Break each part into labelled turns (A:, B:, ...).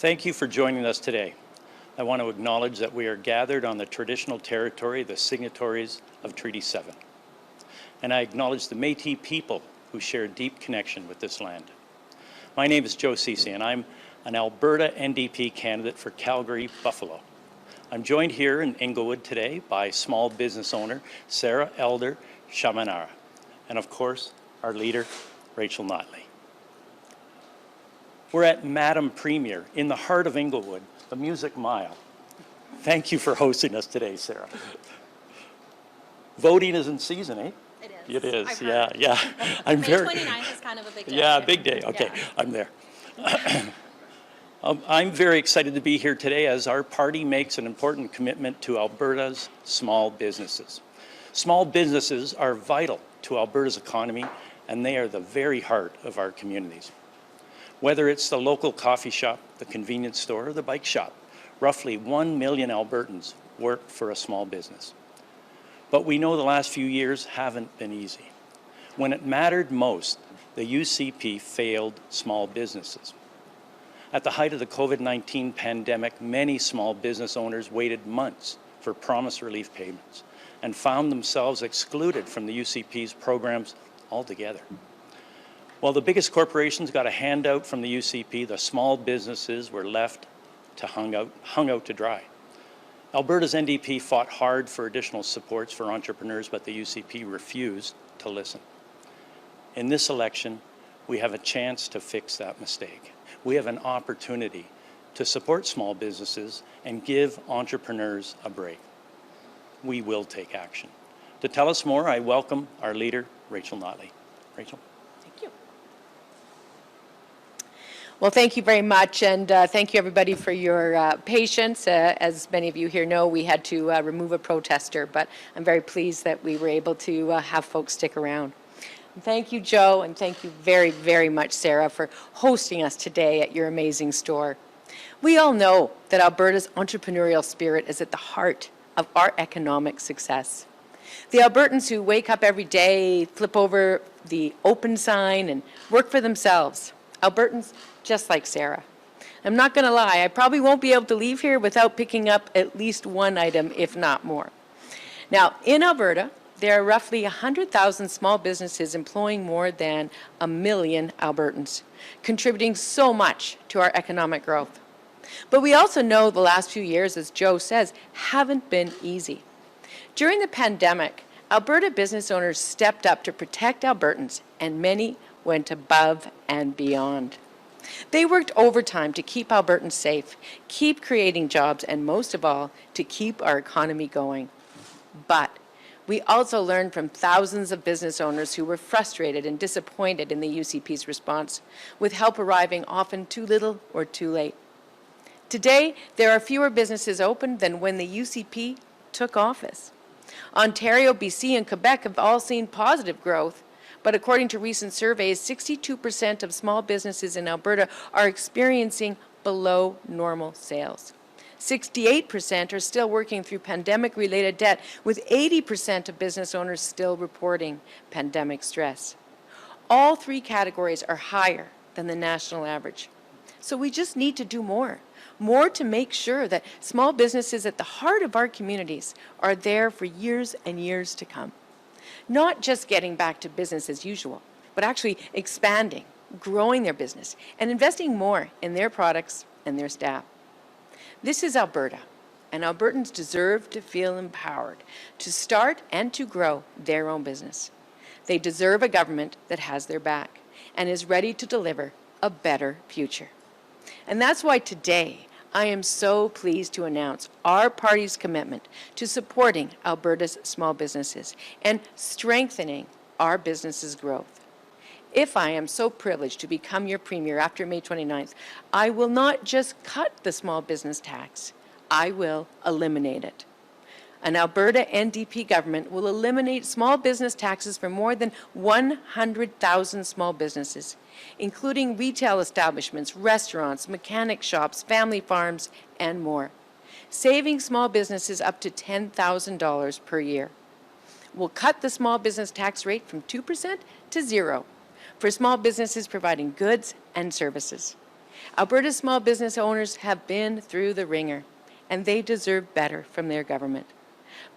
A: Thank you for joining us today. I want to acknowledge that we are gathered on the traditional territory of the signatories of Treaty 7. And I acknowledge the Métis people who share a deep connection with this land. My name is Joe Ceci, and I'm an Alberta NDP candidate for Calgary, Buffalo. I'm joined here in Inglewood today by small business owner Sarah Elder Chamanara, and of course, our leader, Rachel Notley. We're at Madam Premier in the heart of Inglewood, the Music Mile. Thank you for hosting us today, Sarah. Voting is in season, eh?
B: It is.
A: It is, yeah.
B: May 29th is kind of a big day.
A: Yeah, big day. Okay, yeah. I'm there. I'm very excited to be here today as our party makes an important commitment to Alberta's small businesses. Small businesses are vital to Alberta's economy, and they are the very heart of our communities. Whether it's the local coffee shop, the convenience store, or the bike shop, roughly 1 million Albertans work for a small business. But we know the last few years haven't been easy. When it mattered most, the UCP failed small businesses. At the height of the COVID-19 pandemic, many small business owners waited months for promised relief payments and found themselves excluded from the UCP's programs altogether. While the biggest corporations got a handout from the UCP, the small businesses were left to hung out to dry. Alberta's NDP fought hard for additional supports for entrepreneurs, but the UCP refused to listen. In this election, we have a chance to fix that mistake. We have an opportunity to support small businesses and give entrepreneurs a break. We will take action. To tell us more, I welcome our leader, Rachel Notley. Rachel.
C: Thank you. Well, thank you very much, and thank you everybody for your patience. As many of you here know, we had to remove a protester, but I'm very pleased that we were able to have folks stick around. And thank you, Joe, and thank you very, very much, Sarah, for hosting us today at your amazing store. We all know that Alberta's entrepreneurial spirit is at the heart of our economic success. The Albertans who wake up every day, flip over the open sign, and work for themselves. Albertans just like Sarah. I'm not going to lie, I probably won't be able to leave here without picking up at least one item, if not more. Now, in Alberta, there are roughly 100,000 small businesses employing more than 1 million Albertans, contributing so much to our economic growth. But we also know the last few years, as Joe says, haven't been easy. During the pandemic, Alberta business owners stepped up to protect Albertans, and many went above and beyond. They worked overtime to keep Albertans safe, keep creating jobs, and most of all, to keep our economy going. But we also learned from thousands of business owners who were frustrated and disappointed in the UCP's response, with help arriving often too little or too late. Today, there are fewer businesses open than when the UCP took office. Ontario, BC, and Quebec have all seen positive growth, but according to recent surveys, 62% of small businesses in Alberta are experiencing below normal sales. 68% are still working through pandemic-related debt, with 80% of business owners still reporting pandemic stress. All three categories are higher than the national average. So we just need to do more to make sure that small businesses at the heart of our communities are there for years and years to come. Not just getting back to business as usual, but actually expanding, growing their business, and investing more in their products and their staff. This is Alberta, and Albertans deserve to feel empowered to start and to grow their own business. They deserve a government that has their back and is ready to deliver a better future. And that's why today I am so pleased to announce our party's commitment to supporting Alberta's small businesses and strengthening our businesses' growth. If I am so privileged to become your Premier after May 29th, I will not just cut the small business tax, I will eliminate it. An Alberta NDP government will eliminate small business taxes for more than 100,000 small businesses, including retail establishments, restaurants, mechanic shops, family farms, and more, saving small businesses up to $10,000 per year. We'll cut the small business tax rate from 2% to 0% for small businesses providing goods and services. Alberta's small business owners have been through the ringer, and they deserve better from their government.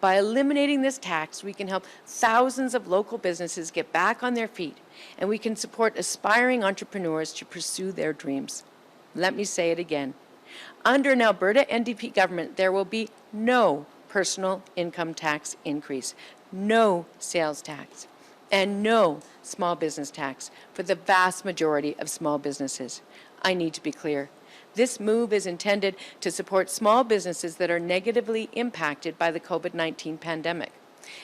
C: By eliminating this tax, we can help thousands of local businesses get back on their feet, and we can support aspiring entrepreneurs to pursue their dreams. Let me say it again. Under an Alberta NDP government, there will be no personal income tax increase, no sales tax, and no small business tax for the vast majority of small businesses. I need to be clear. This move is intended to support small businesses that are negatively impacted by the COVID-19 pandemic.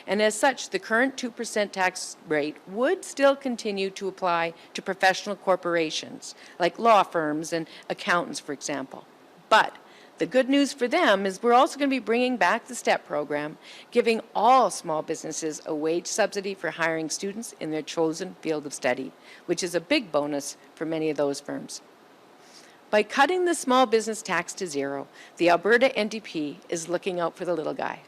C: And as such, the current 2% tax rate would still continue to apply to professional corporations, like law firms and accountants, for example. But the good news for them is we're also going to be bringing back the STEP program, giving all small businesses a wage subsidy for hiring students in their chosen field of study, which is a big bonus for many of those firms. By cutting the small business tax to zero, the Alberta NDP is looking out for the little guy.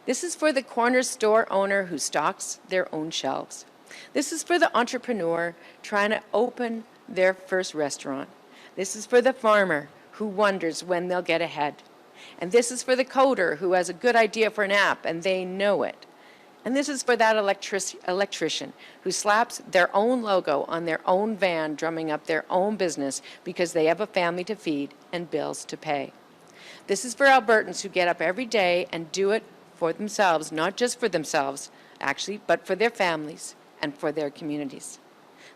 C: This is for the corner store owner who stocks their own shelves. This is for the entrepreneur trying to open their first restaurant. This is for the farmer who wonders when they'll get ahead. And this is for the coder who has a good idea for an app and they know it. And this is for that electrician who slaps their own logo on their own van, drumming up their own business because they have a family to feed and bills to pay. This is for Albertans who get up every day and do it for themselves, not just for themselves, actually, but for their families and for their communities.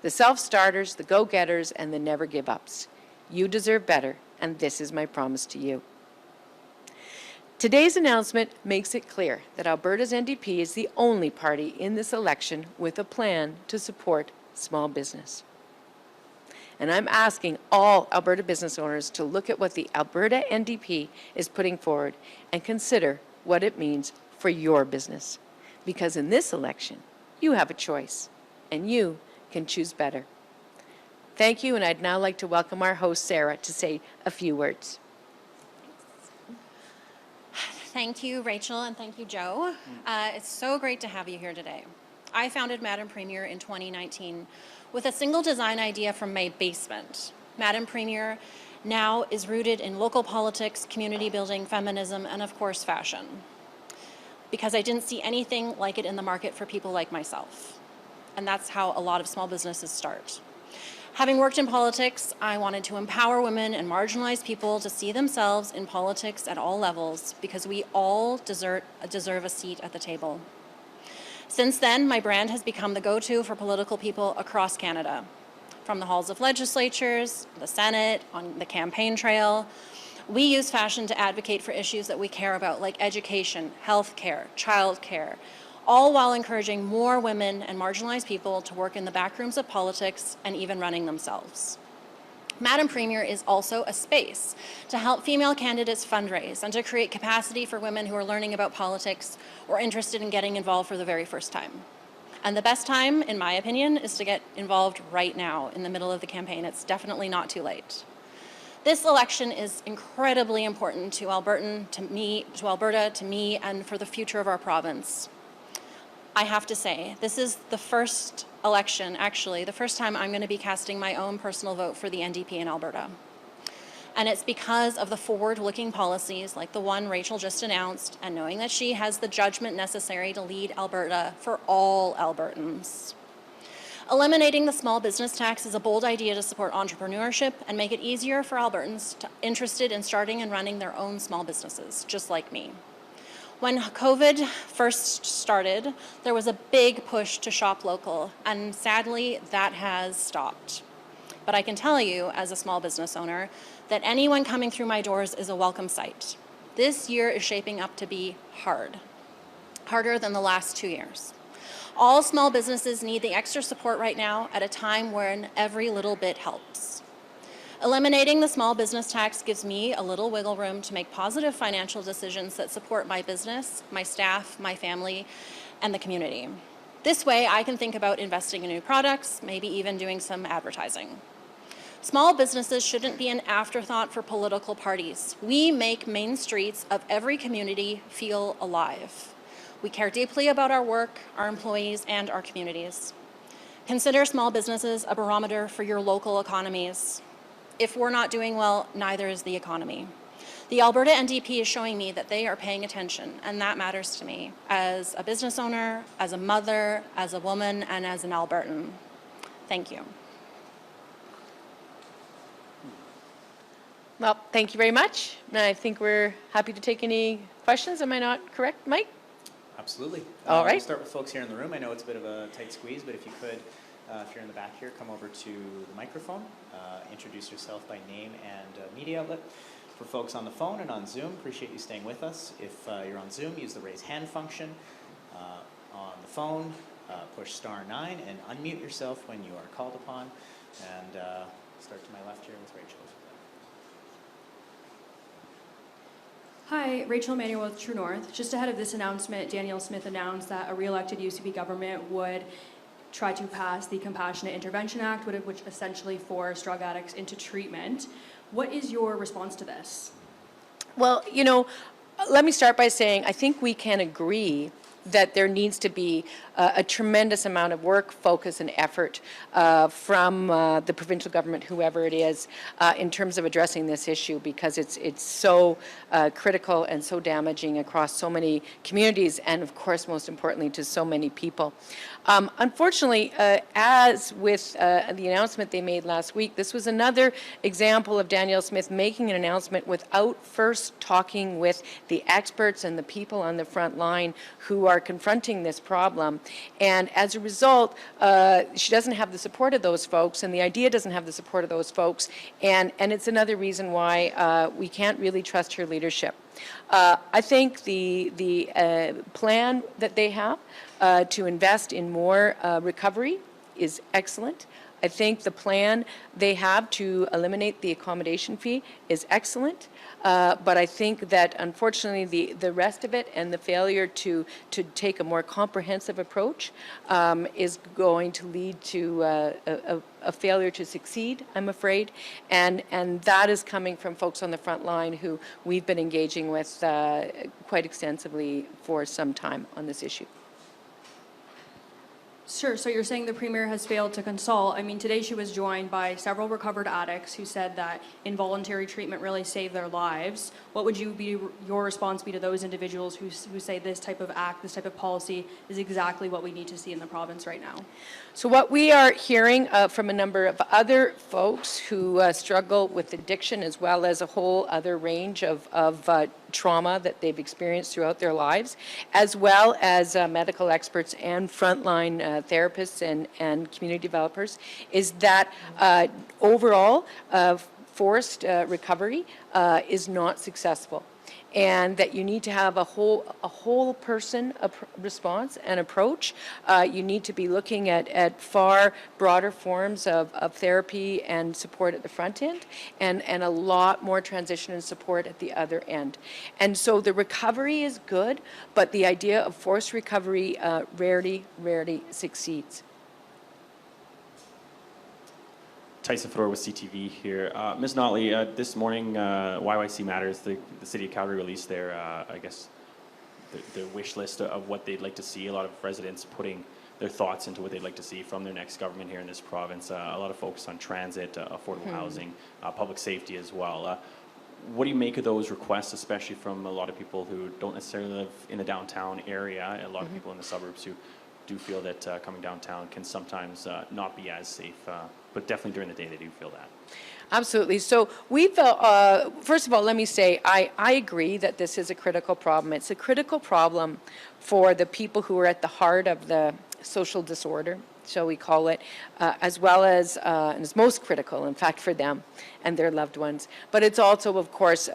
C: The self-starters, the go-getters, and the never-give-ups. You deserve better, and this is my promise to you. Today's announcement makes it clear that Alberta's NDP is the only party in this election with a plan to support small business. And I'm asking all Alberta business owners to look at what the Alberta NDP is putting forward and consider what it means for your business. Because in this election, you have a choice, and you can choose better. Thank you, and I'd now like to welcome our host, Sarah, to say a few words.
B: Thank you, Rachel, and thank you, Joe. It's so great to have you here today. I founded Madam Premier in 2019 with a single design idea from my basement. Madam Premier now is rooted in local politics, community building, feminism, and of course, fashion. Because I didn't see anything like it in the market for people like myself. And that's how a lot of small businesses start. Having worked in politics, I wanted to empower women and marginalized people to see themselves in politics at all levels because we all deserve a seat at the table. Since then, my brand has become the go-to for political people across Canada. From the halls of legislatures, the Senate, on the campaign trail, we use fashion to advocate for issues that we care about, like education, healthcare, childcare, all while encouraging more women and marginalized people to work in the back rooms of politics and even running themselves. Madam Premier is also a space to help female candidates fundraise and to create capacity for women who are learning about politics or interested in getting involved for the very first time. And the best time, in my opinion, is to get involved right now in the middle of the campaign. It's definitely not too late. This election is incredibly important to Alberta, to me, and for the future of our province. I have to say, this is the first election, actually, the first time I'm going to be casting my own personal vote for the NDP in Alberta. And it's because of the forward-looking policies like the one Rachel just announced, and knowing that she has the judgment necessary to lead Alberta for all Albertans. Eliminating the small business tax is a bold idea to support entrepreneurship and make it easier for Albertans interested in starting and running their own small businesses, just like me. When COVID first started, there was a big push to shop local, and sadly, that has stopped. But I can tell you, as a small business owner, that anyone coming through my doors is a welcome sight. This year is shaping up to be hard, harder than the last 2 years. All small businesses need the extra support right now at a time when every little bit helps. Eliminating the small business tax gives me a little wiggle room to make positive financial decisions that support my business, my staff, my family, and the community. This way, I can think about investing in new products, maybe even doing some advertising. Small businesses shouldn't be an afterthought for political parties. We make main streets of every community feel alive. We care deeply about our work, our employees, and our communities. Consider small businesses a barometer for your local economies. if we're not doing well, neither is the economy. The Alberta NDP is showing me that they are paying attention, and that matters to me as a business owner, as a mother, as a woman, and as an Albertan. Thank you.
C: Well, thank you very much. And I think we're happy to take any questions. Am I not correct, Mike?
D: Absolutely.
C: All right.
D: We'll start with folks here in the room. I know it's a bit of a tight squeeze, but if you could, if you're in the back here, come over to the microphone, introduce yourself by name and media outlet. For folks on the phone and on Zoom, appreciate you staying with us. If you're on Zoom, use the raise hand function. On the phone, push *9 and unmute yourself when you are called upon. And start to my left here with Rachel.
E: Hi, Rachel Manuel with True North. Just ahead of this announcement, Danielle Smith announced that a re-elected UCP government would try to pass the Compassionate Intervention Act, which essentially forced drug addicts into treatment. What is your response to this?
C: Well, you know, let me start by saying I think we can agree that there needs to be a tremendous amount of work, focus, and effort from the provincial government, whoever it is, in terms of addressing this issue, because it's so critical and so damaging across so many communities, and of course, most importantly, to so many people. Unfortunately, as with the announcement they made last week, this was another example of Danielle Smith making an announcement without first talking with the experts and the people on the front line who are confronting this problem. And as a result, she doesn't have the support of those folks, and the idea doesn't have the support of those folks, and it's another reason why we can't really trust her leadership. I think the plan that they have to invest in more recovery is excellent. I think the plan they have to eliminate the accommodation fee is excellent, but I think that unfortunately the rest of it and the failure to take a more comprehensive approach is going to lead to a failure to succeed, I'm afraid, and that is coming from folks on the front line who we've been engaging with quite extensively for some time on this issue.
E: Sure, so you're saying the Premier has failed to consult. I mean, today she was joined by several recovered addicts who said that involuntary treatment really saved their lives. What would your response be to those individuals who say this type of act, this type of policy is exactly what we need to see in the province right now?
C: So what we are hearing from a number of other folks who struggle with addiction, as well as a whole other range of trauma that they've experienced throughout their lives, as well as medical experts and frontline therapists and community developers, is that overall forced recovery is not successful, and that you need to have a whole person response and approach. You need to be looking at far broader forms of therapy and support at the front end, and a lot more transition and support at the other end. And so the recovery is good, but the idea of forced recovery rarely succeeds.
F: Tyson Fedor with CTV here. Ms. Notley, this morning, YYC Matters, the City of Calgary released their, I guess, their wish list of what they'd like to see. A lot of residents putting their thoughts into what they'd like to see from their next government here in this province. A lot of focus on transit, affordable housing, public safety as well. What do you make of those requests, especially from a lot of people who don't necessarily live in the downtown area, a lot of people in the suburbs who do feel that coming downtown can sometimes not be as safe, but definitely during the day they do feel that.
C: Absolutely. So we've, first of all, let me say, I agree that this is a critical problem. It's a critical problem for the people who are at the heart of the social disorder, shall we call it, as well as, and it's most critical, in fact, for them and their loved ones. But it's also, of course,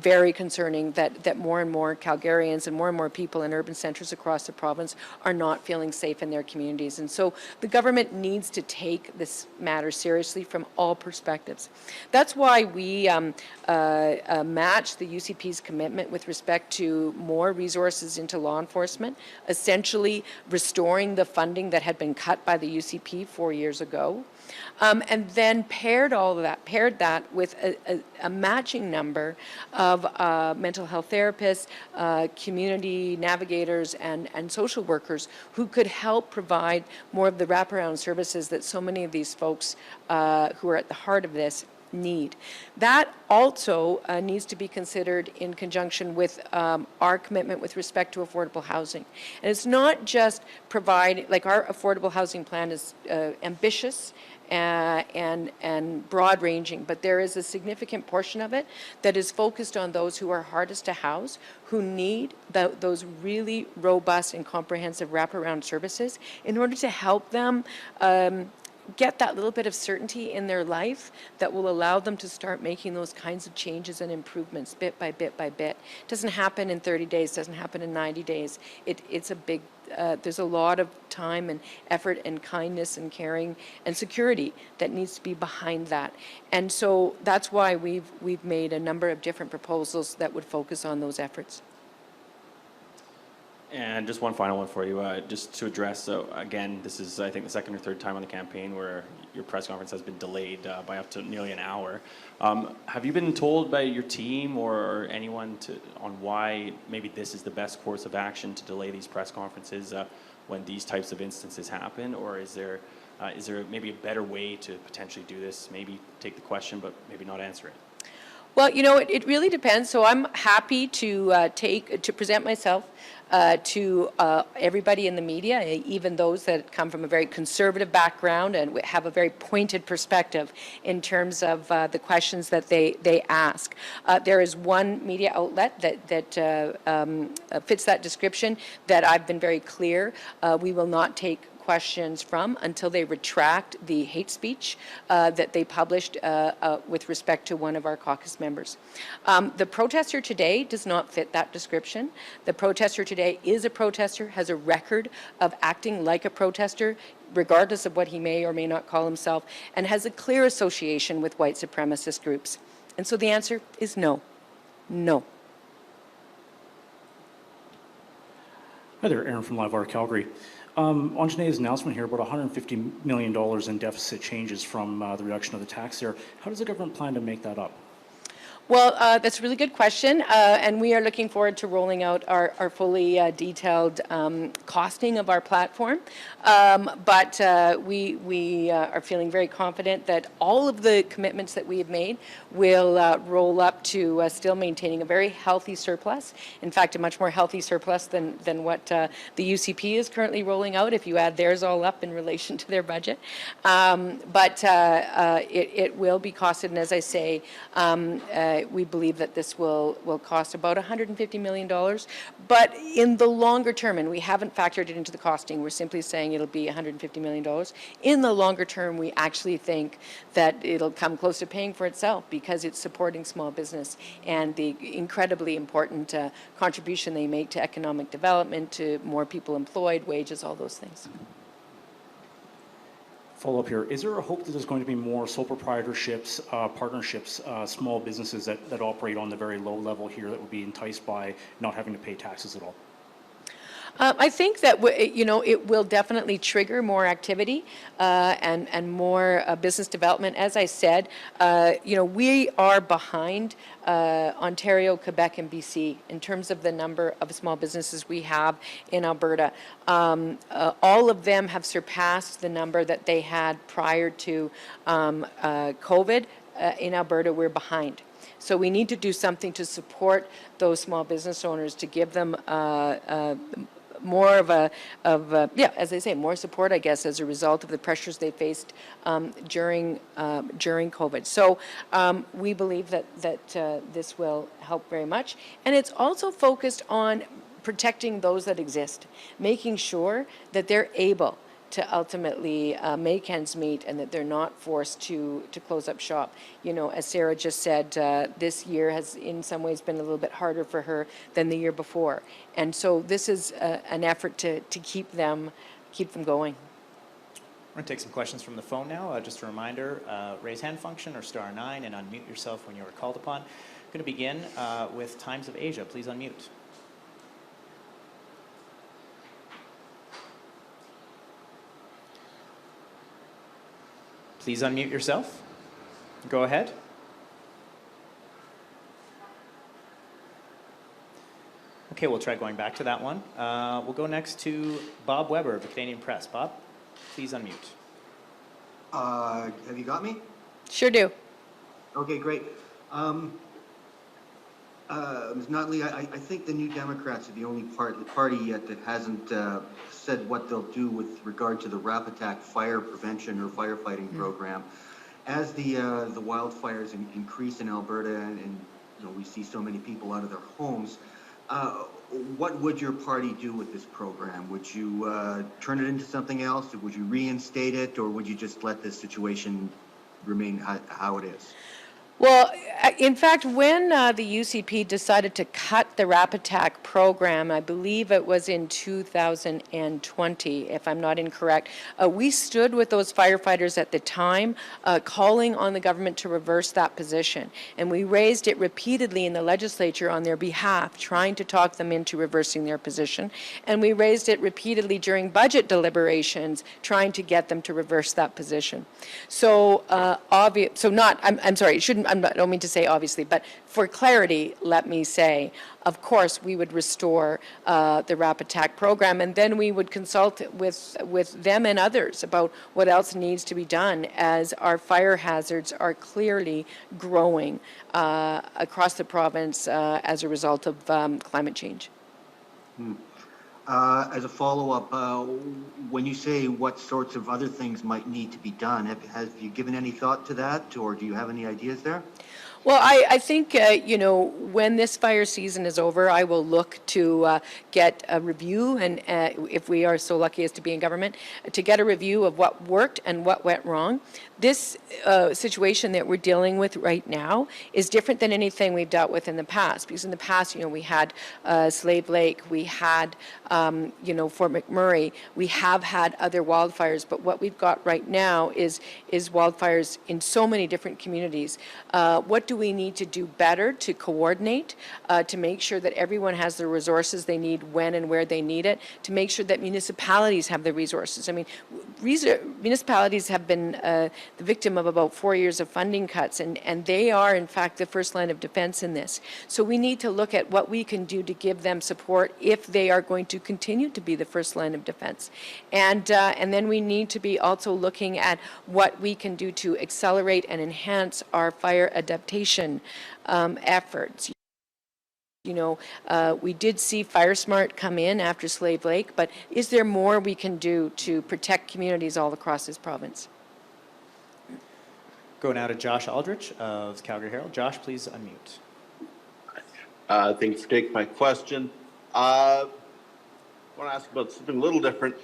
C: very concerning that more and more Calgarians and more people in urban centres across the province are not feeling safe in their communities. And so the government needs to take this matter seriously from all perspectives. That's why we match the UCP's commitment with respect to more resources into law enforcement, essentially restoring the funding that had been cut by the UCP 4 years ago. And then paired that with a matching number of mental health therapists, community navigators, and social workers who could help provide more of the wraparound services that so many of these folks who are at the heart of this need. That also needs to be considered in conjunction with our commitment with respect to affordable housing. And it's not just provide, like our affordable housing plan is ambitious and broad-ranging, but there is a significant portion of it that is focused on those who are hardest to house, who need those really robust and comprehensive wraparound services in order to help them get that little bit of certainty in their life that will allow them to start making those kinds of changes and improvements bit by bit by bit. It doesn't happen in 30 days, doesn't happen in 90 days. It's a big, there's a lot of time and effort and kindness and caring and security that needs to be behind that. And so that's why we've made a number of different proposals that would focus on those efforts.
F: And just one final one for you, just to address, so again, this is, I think, the second or third time on the campaign where your press conference has been delayed by up to nearly an hour. Have you been told by your team or anyone on why maybe this is the best course of action to delay these press conferences when these types of instances happen? Or is there maybe a better way to potentially do this? Maybe take the question, but maybe not answer it?
C: Well, you know, it really depends. So I'm happy to present myself to everybody in the media, even those that come from a very conservative background and have a very pointed perspective in terms of the questions that they ask. There is one media outlet that fits that description that I've been very clear. We will not take questions from until they retract the hate speech that they published with respect to one of our caucus members. The protester today does not fit that description. The protester today is a protester, has a record of acting like a protester, regardless of what he may or may not call himself, and has a clear association with white supremacist groups. And so the answer is no. No.
G: Hi there, Aaron from Live Calgary. On today's announcement here, about $150 million in deficit changes from the reduction of the tax there. How does the government plan to make that up?
C: Well, that's a really good question, and we are looking forward to rolling out our fully detailed costing of our platform. But we are feeling very confident that all of the commitments that we have made will roll up to still maintaining a very healthy surplus. In fact, a much more healthy surplus than what the UCP is currently rolling out, if you add theirs all up in relation to their budget. But it will be costed, and as I say, we believe that this will cost about $150 million. But in the longer term, and we haven't factored it into the costing, we're simply saying it'll be $150 million. In the longer term, we actually think that it'll come close to paying for itself because it's supporting small business and the incredibly important contribution they make to economic development, to more people employed, wages, all those things.
G: Follow up here. Is there a hope that there's going to be more sole proprietorships, partnerships, small businesses that operate on the very low level here that would be enticed by not having to pay taxes at all?
C: I think that it will definitely trigger more activity and more business development. As I said, we are behind Ontario, Quebec, and BC in terms of the number of small businesses we have in Alberta. All of them have surpassed the number that they had prior to COVID. In Alberta, we're behind. So we need to do something to support those small business owners, to give them more as I say, more support, I guess, as a result of the pressures they faced during COVID. So we believe that this will help very much. And it's also focused on protecting those that exist, making sure that they're able to ultimately make ends meet and that they're not forced to close up shop. You know, as Sarah just said, this year has in some ways been a little bit harder for her than the year before. And so this is an effort to keep them going.
D: We're going to take some questions from the phone now. Just a reminder, raise hand function or *9 and unmute yourself when you are called upon. I'm going to begin with Times of Asia. Please unmute. Please unmute yourself. Go ahead. Okay, we'll try going back to that one. We'll go next to Bob Weber of the Canadian Press. Bob, please unmute.
H: Have you got me?
C: Sure do.
H: Okay, great. Ms. Notley, I think the New Democrats are the only party yet that hasn't said what they'll do with regard to the Rapattack fire prevention or firefighting program. As the wildfires increase in Alberta and you know, we see so many people out of their homes, what would your party do with this program? Would you turn it into something else? Would you reinstate it, or would you just let this situation remain how it is?
C: Well, in fact, when the UCP decided to cut the Rapattack program, I believe it was in 2020, if I'm not incorrect, we stood with those firefighters at the time, calling on the government to reverse that position. And we raised it repeatedly in the legislature on their behalf, trying to talk them into reversing their position. And we raised it repeatedly during budget deliberations, trying to get them to reverse that position. So, I'm sorry, it shouldn't, I don't mean to say obviously, but for clarity, let me say, of course, we would restore the Rapattack program, and then we would consult with them and others about what else needs to be done, as our fire hazards are clearly growing across the province as a result of climate change.
H: As a follow-up, when you say what sorts of other things might need to be done, have you given any thought to that, or do you have any ideas there?
C: Well, I think, you know, when this fire season is over, I will look to get a review, and if we are so lucky as to be in government, to get a review of what worked and what went wrong. This situation that we're dealing with right now is different than anything we've dealt with in the past, because in the past, you know, we had Slave Lake, we had, you know, Fort McMurray, we have had other wildfires, but what we've got right now is wildfires in so many different communities. What do we need to do better to coordinate, to make sure that everyone has the resources they need when and where they need it, to make sure that municipalities have the resources? I mean, municipalities have been the victim of about 4 years of funding cuts, and they are, in fact, the first line of defense in this. So we need to look at what we can do to give them support if they are going to continue to be the first line of defense. And then we need to be also looking at what we can do to accelerate and enhance our fire adaptation efforts. You know, we did see FireSmart come in after Slave Lake, but is there more we can do to protect communities all across this province?
D: Go now to Josh Aldrich of Calgary Herald. Josh, please unmute.
I: Thanks for taking my question. I want to ask about something a little different.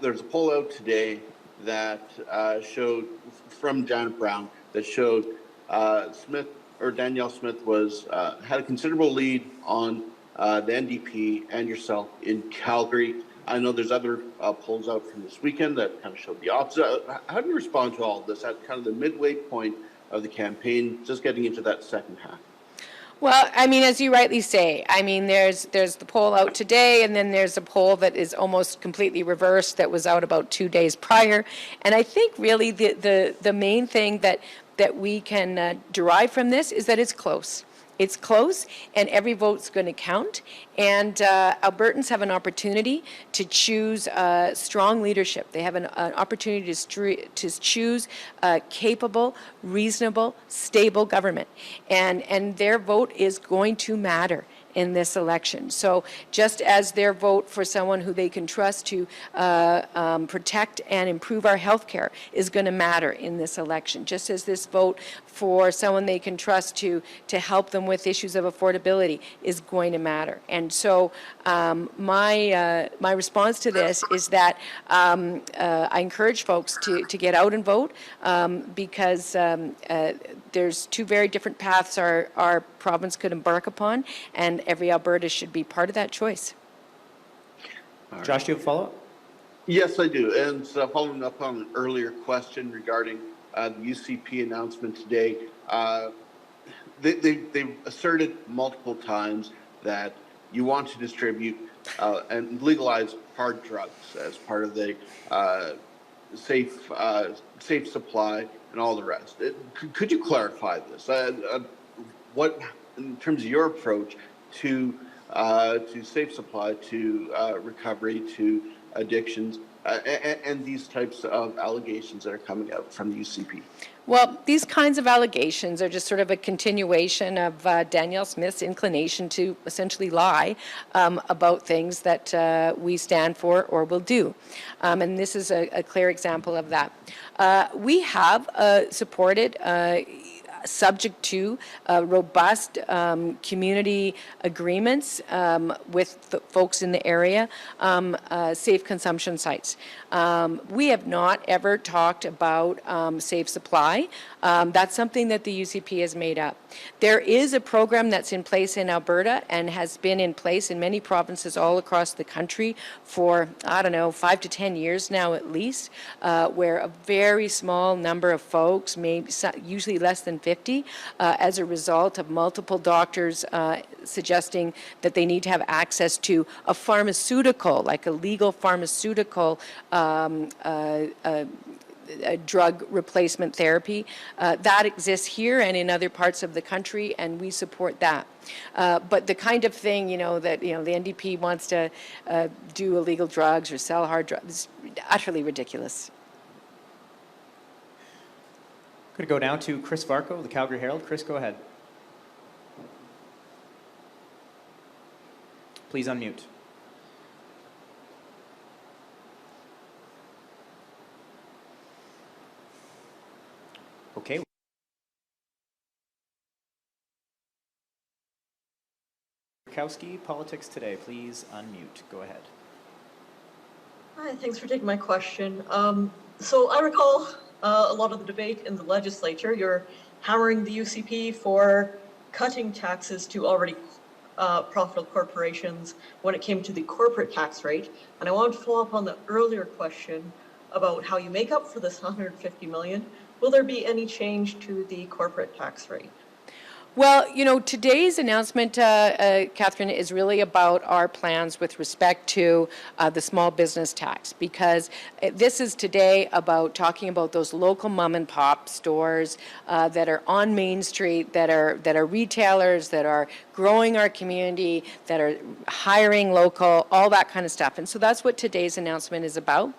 I: There's a poll out today that showed, from Janet Brown, that showed Danielle Smith was had a considerable lead on the NDP and yourself in Calgary. I know there's other polls out from this weekend that kind of showed the opposite. How do you respond to all of this at kind of the midway point of the campaign, just getting into that second half?
C: Well, I mean, as you rightly say, I mean, there's the poll out today, and then there's a poll that is almost completely reversed that was out about 2 days prior. And I think really the main thing that we can derive from this is that it's close. It's close, and every vote's going to count. And Albertans have an opportunity to choose strong leadership. They have an opportunity to choose capable, reasonable, stable government. And their vote is going to matter in this election. So just as their vote for someone who they can trust to protect and improve our health care is going to matter in this election, just as this vote for someone they can trust to help them with issues of affordability is going to matter. And so my response to this is that I encourage folks to get out and vote because there's two very different paths our province could embark upon, and every Alberta should be part of that choice.
D: Josh, do you have a follow-up?
I: Yes, I do. And following up on an earlier question regarding the UCP announcement today, they've asserted multiple times that you want to distribute and legalize hard drugs as part of the safe supply and all the rest. Could you clarify this? What, in terms of your approach to safe supply, to recovery, to addictions, and these types of allegations that are coming out from the UCP?
C: Well, these kinds of allegations are just sort of a continuation of Danielle Smith's inclination to essentially lie about things that we stand for or will do. And this is a clear example of that. We have supported subject to robust community agreements with the folks in the area, safe consumption sites. We have not ever talked about safe supply. That's something that the UCP has made up. There is a program that's in place in Alberta and has been in place in many provinces all across the country for, I don't know, 5 to 10 years now at least, where a very small number of folks, maybe usually less than 50, as a result of multiple doctors suggesting that they need to have access to a pharmaceutical, like a legal pharmaceutical drug replacement therapy. That exists here and in other parts of the country, and we support that. But the kind of thing, that, the NDP wants to do illegal drugs or sell hard drugs is utterly ridiculous.
D: Going to go now to Chris Varco, the Calgary Herald. Chris, go ahead. Please unmute. Okay. Kowski, Politics Today. Please unmute. Go ahead.
J: Hi, thanks for taking my question. So I recall a lot of the debate in the legislature. You're hammering the UCP for cutting taxes to already profitable corporations when it came to the corporate tax rate. And I wanted to follow up on the earlier question about how you make up for this $150 million. Will there be any change to the corporate tax rate?
C: Well, today's announcement, Catherine, is really about our plans with respect to the small business tax, because this is today about talking about those local mom and pop stores that are on Main Street, that are retailers, that are growing our community, that are hiring local, all that kind of stuff. And so that's what today's announcement is about.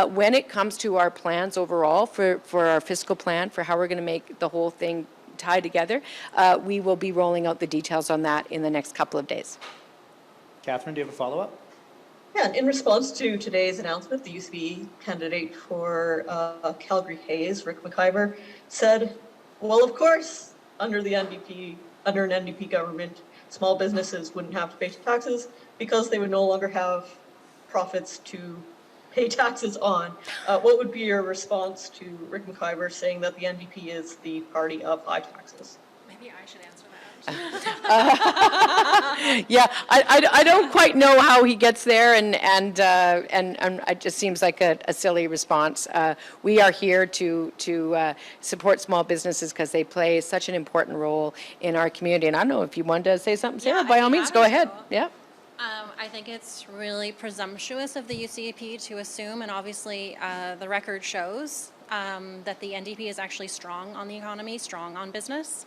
C: When it comes to our plans overall for our fiscal plan, for how we're going to make the whole thing tie together, we will be rolling out the details on that in the next couple of days.
D: Catherine, do you have a follow-up?
J: Yeah, in response to today's announcement, the UCP candidate for Calgary Hayes, Rick McIver, said, well, of course, under an NDP government, small businesses wouldn't have to pay taxes because they would no longer have profits to pay taxes on. What would be your response to Rick McIver saying that the NDP is the party of high taxes?
B: Maybe I should answer that.
C: Yeah, I don't quite know how he gets there, and it just seems like a silly response. We are here to support small businesses because they play such an important role in our community. And I don't know if you wanted to say something, Sarah. By all means, go ahead. Yeah.
B: I think it's really presumptuous of the UCP to assume, and obviously the record shows that the NDP is actually strong on the economy, strong on business.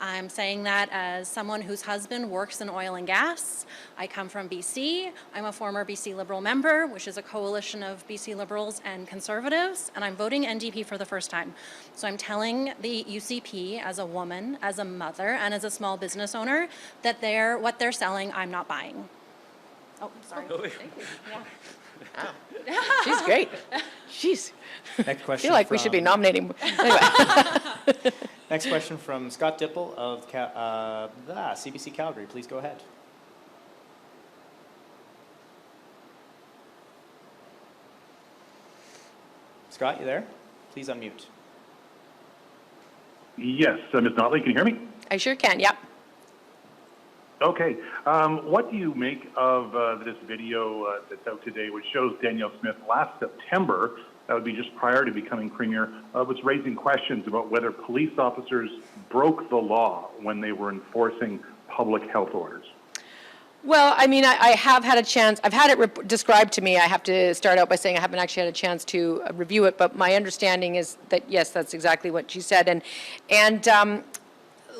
B: I'm saying that as someone whose husband works in oil and gas. I come from BC. I'm a former BC Liberal member, which is a coalition of BC Liberals and Conservatives, and I'm voting NDP for the first time. So I'm telling the UCP as a woman, as a mother, and as a small business owner that what they're selling, I'm not buying. Oh, sorry. Thank you. Yeah.
C: She's great. Jeez.
D: Next question.
C: I feel like we should be nominating. Anyway.
D: Next question from Scott Dipple of CBC Calgary. Please go ahead. Scott, you there? Please unmute.
K: Yes, Ms. Notley, can you hear me?
C: I sure can, yep.
K: Okay. What do you make of this video that's out today, which shows Danielle Smith last September, that would be just prior to becoming Premier, was raising questions about whether police officers broke the law when they were enforcing public health orders?
C: Well, I mean, I have had a chance. I've had it described to me. I have to start out by saying I haven't actually had a chance to review it, but my understanding is that, yes, that's exactly what she said. And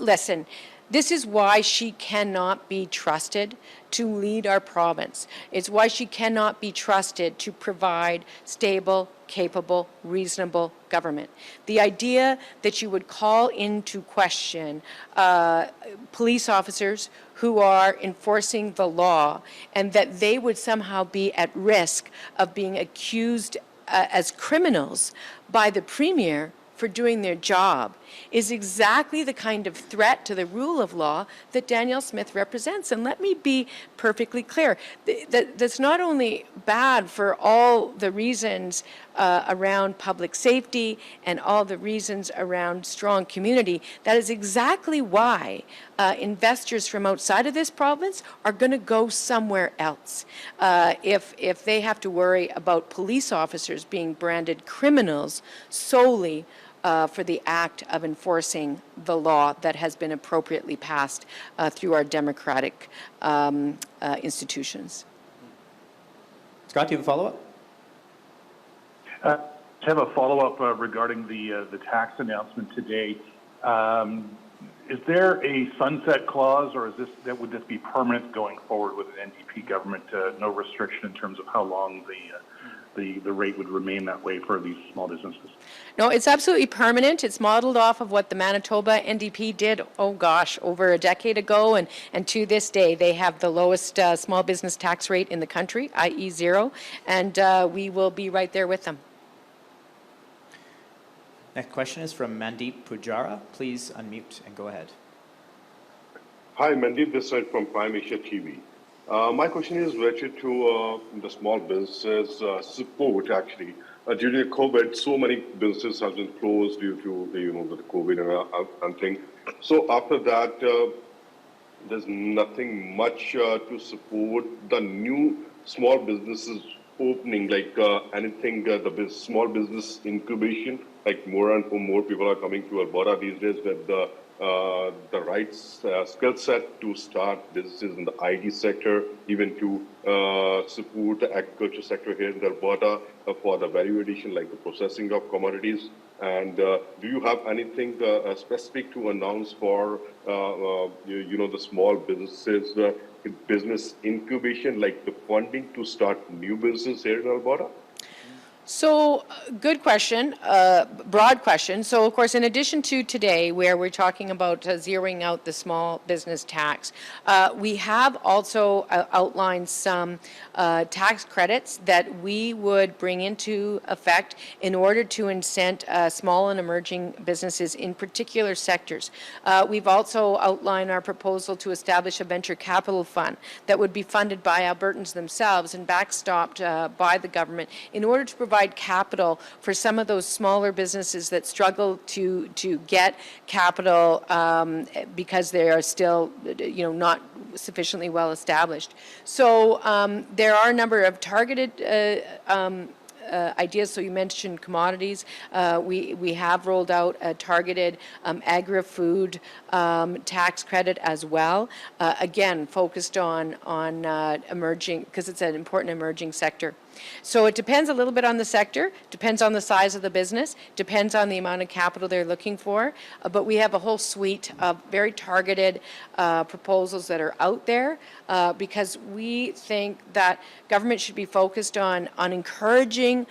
C: listen, This is why she cannot be trusted to lead our province. It's why she cannot be trusted to provide stable, capable, reasonable government. The idea that you would call into question police officers who are enforcing the law and that they would somehow be at risk of being accused as criminals by the Premier for doing their job is exactly the kind of threat to the rule of law that Danielle Smith represents. And let me be perfectly clear. That's not only bad for all the reasons around public safety and all the reasons around strong community. That is exactly why investors from outside of this province are going to go somewhere else if they have to worry about police officers being branded criminals solely for the act of enforcing the law that has been appropriately passed through our democratic institutions.
D: Scott, do you have a follow-up?
K: I have a follow-up regarding the tax announcement today. Is there a sunset clause, or would this be permanent going forward with an NDP government? No restriction in terms of how long the rate would remain that way for these small businesses?
C: No, it's absolutely permanent. It's modeled off of what the Manitoba NDP did, oh gosh, over a decade ago, and to this day they have the lowest small business tax rate in the country, i.e. 0, and we will be right there with them.
D: Next question is from Mandeep Pujara. Please unmute and go ahead.
L: Hi, Mandeep this side from Prime Asia TV. My question is related to the small businesses support, actually. During the COVID, so many businesses have been closed due to the COVID and thing. So after that, there's nothing much to support the new small businesses opening, like anything, the small business incubation, like more and more people are coming to Alberta these days with the right skill set to start businesses in the IT sector, even to support the agriculture sector here in Alberta for the value addition, like the processing of commodities. And do you have anything specific to announce for the small businesses, business incubation, like the funding to start new businesses here in Alberta?
C: So, good question, broad question. So, of course, in addition to today, where we're talking about zeroing out the small business tax, we have also outlined some tax credits that we would bring into effect in order to incent small and emerging businesses in particular sectors. We've also outlined our proposal to establish a venture capital fund that would be funded by Albertans themselves and backstopped by the government in order to provide capital for some of those smaller businesses that struggle to get capital because they are still, not sufficiently well established. So there are a number of targeted ideas. So you mentioned commodities. We have rolled out a targeted agri-food tax credit as well. Again, focused on emerging, because it's an important emerging sector. So it depends a little bit on the sector, depends on the size of the business, depends on the amount of capital they're looking for, but we have a whole suite of very targeted proposals that are out there because we think that government should be focused on encouraging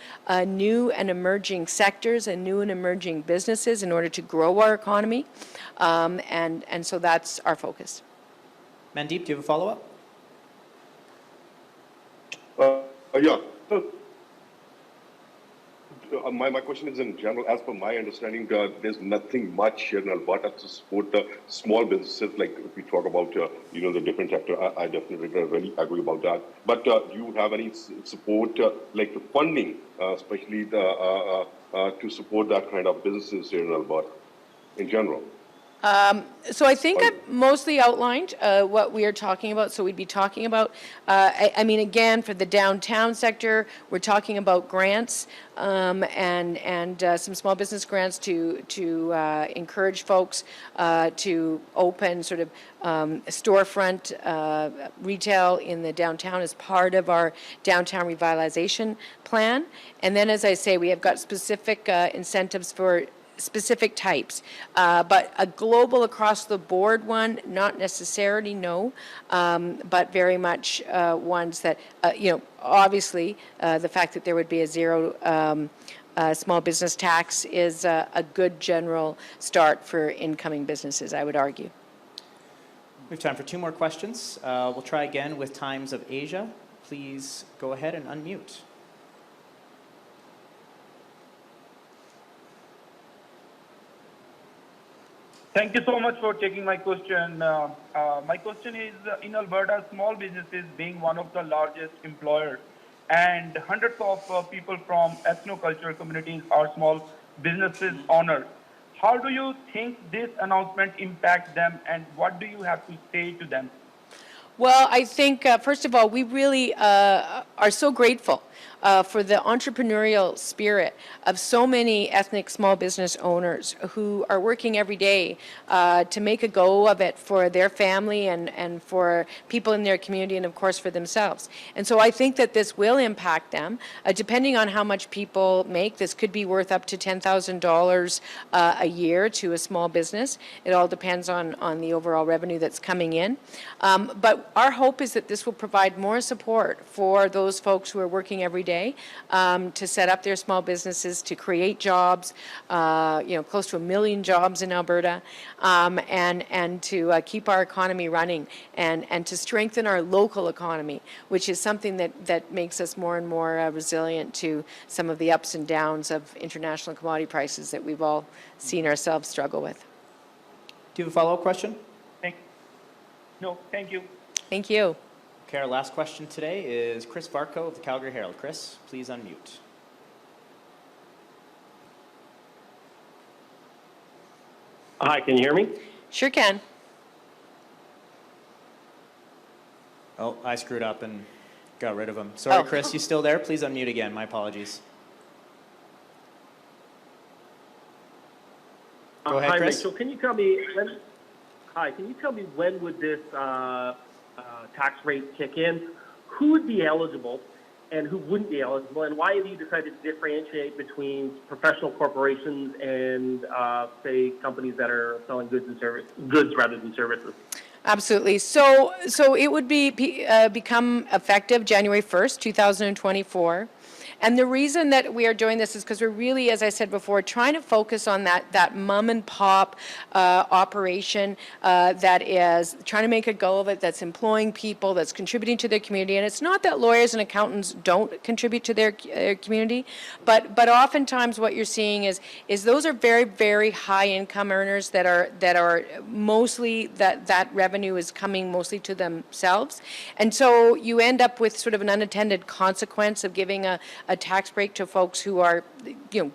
C: new and emerging sectors and new and emerging businesses in order to grow our economy, and so that's our focus.
D: Mandeep, do you have a follow-up?
L: Yeah. So, my question is in general. As per my understanding, there's nothing much here in Alberta to support the small businesses. Like if we talk about the different sector, I definitely really agree about that. But do you have any support, like the funding, especially to support that kind of businesses here in Alberta, in general?
C: So I think I've mostly outlined what we are talking about. So we'd be talking about, I mean, again, for the downtown sector, we're talking about grants and some small business grants to encourage folks to open sort of storefront retail in the downtown as part of our downtown revitalization plan. And then, as I say, we have got specific incentives for specific types. But a global across the board one, not necessarily, no, but very much ones that, obviously, the fact that there would be a zero small business tax is a good general start for incoming businesses, I would argue.
D: We have time for 2 more questions. We'll try again with Times of Asia. Please go ahead and unmute.
M: Thank you so much for taking my question. My question is, in Alberta, small businesses being one of the largest employers, and hundreds of people from ethnocultural communities are small businesses owners. How do you think this announcement impacts them, and what do you have to say to them?
C: Well, I think, first of all, we really are so grateful for the entrepreneurial spirit of so many ethnic small business owners who are working every day to make a go of it for their family and for people in their community and, of course, for themselves. And so I think that this will impact them. Depending on how much people make, this could be worth up to $10,000 a year to a small business. It all depends on the overall revenue that's coming in. But our hope is that this will provide more support for those folks who are working every day to set up their small businesses, to create jobs, close to 1 million jobs in Alberta, and to keep our economy running and to strengthen our local economy, which is something that makes us more and more resilient to some of the ups and downs of international commodity prices that we've all seen ourselves struggle with.
D: Do you have a follow-up question?
M: No, thank you.
C: Thank you.
D: Okay, our last question today is Chris Varco of the Calgary Herald. Chris, please unmute.
N: Hi, can you hear me?
C: Sure can.
D: Oh, I screwed up and got rid of him. Sorry, Chris, you still there? Please unmute again. My apologies. Go ahead,
N: hi,
D: Chris.
N: Rachel. Can you tell me when? Hi, can you tell me when would this tax rate kick in? Who would be eligible, and who wouldn't be eligible, and why have you decided to differentiate between professional corporations and, say, companies that are selling goods rather than services?
C: Absolutely. So it would become effective January 1st, 2024. And the reason that we are doing this is because we're really, as I said before, trying to focus on that mom and pop operation that is trying to make a go of it, that's employing people, that's contributing to their community. And it's not that lawyers and accountants don't contribute to their community, but oftentimes what you're seeing is those are very, very high income earners that are mostly that revenue is coming mostly to themselves. And so you end up with sort of an unintended consequence of giving a tax break to folks who are,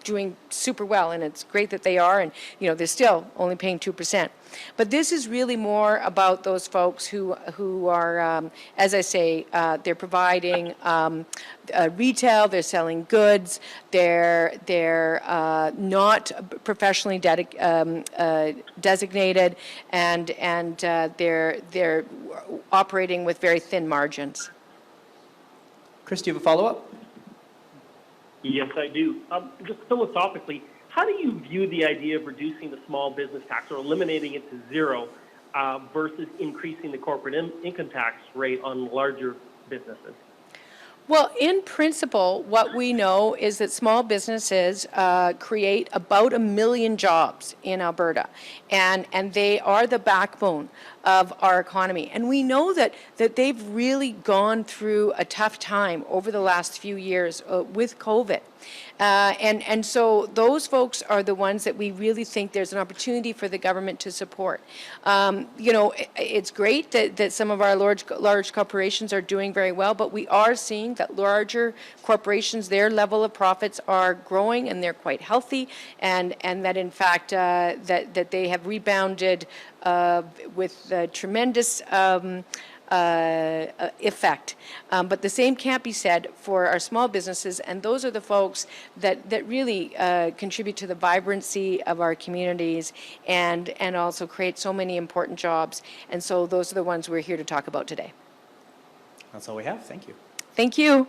C: doing super well, and it's great that they are, and, they're still only paying 2%. But this is really more about those folks who are, as I say, they're providing retail, they're selling goods, they're not professionally designated, and they're operating with very thin margins.
D: Chris, do you have a follow-up?
N: Yes, I do. Just philosophically, how do you view the idea of reducing the small business tax or eliminating it to zero versus increasing the corporate income tax rate on larger businesses?
C: Well, in principle, what we know is that small businesses create about 1 million jobs in Alberta, and they are the backbone of our economy. And we know that they've really gone through a tough time over the last few years with COVID. And so those folks are the ones that we really think there's an opportunity for the government to support. It's great that some of our large corporations are doing very well, but we are seeing that larger corporations, their level of profits are growing and they're quite healthy, and that in fact that they have rebounded with tremendous effect. But the same can't be said for our small businesses, and those are the folks that really contribute to the vibrancy of our communities and also create so many important jobs. And so those are the ones we're here to talk about today.
D: That's all we have. Thank you.
C: Thank you.